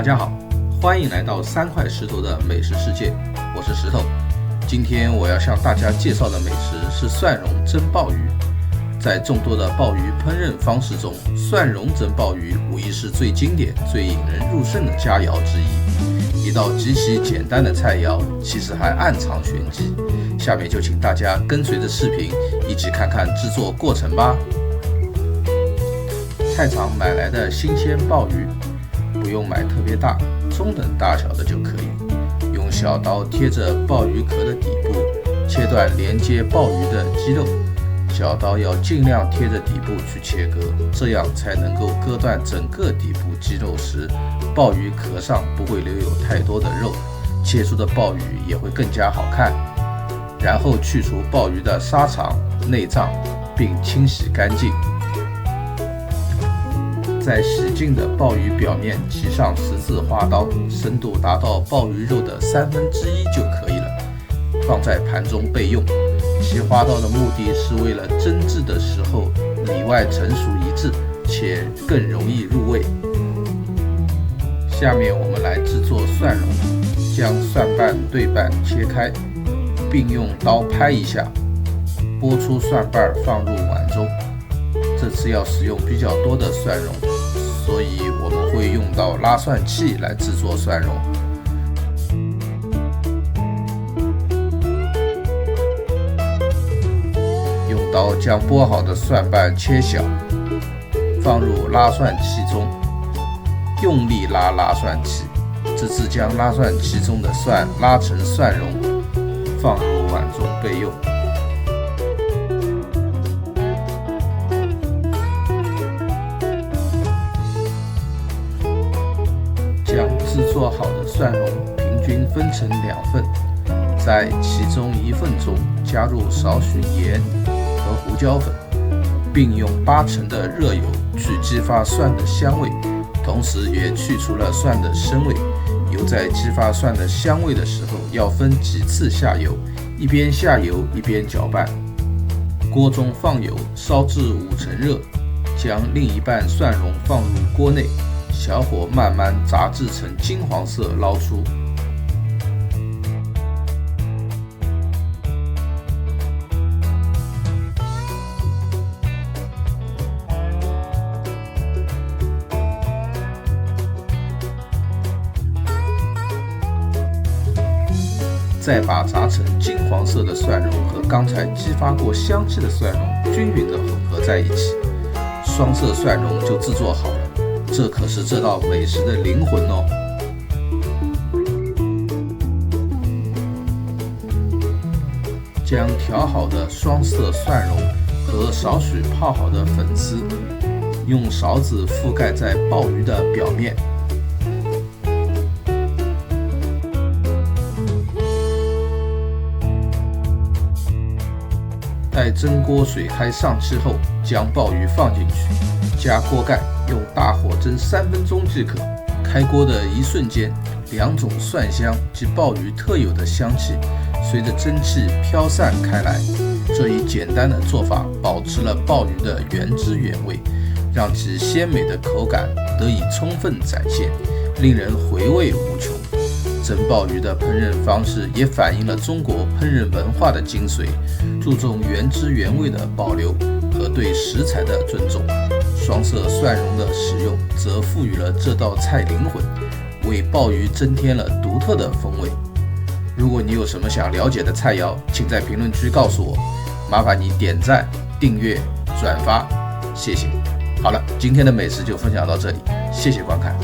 家好，欢迎来到3块石头的美食世界，我是石头。今天我要向大家介绍的美食是蒜蓉蒸鲍鱼。在众多的鲍鱼烹饪方式中，蒜蓉蒸鲍鱼无疑是最经典、最引人入胜的佳肴之一。一道极其简单的菜肴，其实还暗藏玄机。下面就请大家跟随着视频一起看看制作过程吧。菜场买来的新鲜鲍鱼，不用买特别大，中等大小的就可以。用小刀贴着鲍鱼壳的底部，切断连接鲍鱼的肌肉。小刀要尽量贴着底部去切割，这样才能够割断整个底部肌肉时，鲍鱼壳上不会留有太多的肉，切出的鲍鱼也会更加好看。然后去除鲍鱼的沙肠、内脏，并清洗干净。在洗净的鲍鱼表面骑上十字花刀，深度达到鲍鱼肉的1/3就可以了，放在盘中备用。骑花刀的目的是为了蒸制的时候里外成熟一致，且更容易入味。下面我们来制作蒜蓉，将蒜瓣对半切开，并用刀拍一下，拨出蒜瓣放入碗中。这次要使用比较多的蒜蓉，所以我们会用到拉蒜器来制作蒜蓉。用刀将剥好的蒜瓣切小，放入拉蒜器中，用力拉拉蒜器，直至将拉蒜器中的蒜拉成蒜蓉，放入碗中备用。将制作好的蒜蓉平均分成2份，在其中1份中加入少许盐和胡椒粉，并用80%的热油去激发蒜的香味，同时也去除了蒜的生味。油在激发蒜的香味的时候，要分几次下油，一边下油一边搅拌。锅中放油，烧至5成热，将另一半蒜蓉放入锅内，小火慢慢炸至成金黄色捞出。再把炸成金黄色的蒜蓉和刚才激发过香气的蒜蓉均匀地混合在一起，双色蒜蓉就制作好了。这可是这道美食的灵魂哦！将调好的双色蒜蓉和少许泡好的粉丝，用勺子覆盖在鲍鱼的表面。待蒸锅水开上气后，将鲍鱼放进去，加锅盖，用大火蒸3分钟即可。开锅的一瞬间，2种蒜香及鲍鱼特有的香气随着蒸汽飘散开来。这一简单的做法保持了鲍鱼的原汁原味，让其鲜美的口感得以充分展现，令人回味无穷。蒸鲍鱼的烹饪方式也反映了中国烹饪文化的精髓，注重原汁原味的保留和对食材的尊重。双色蒜蓉的使用则赋予了这道菜灵魂，为鲍鱼增添了独特的风味。如果你有什么想了解的菜肴，请在评论区告诉我，麻烦你点赞、订阅、转发，谢谢。好了，今天的美食就分享到这里，谢谢观看。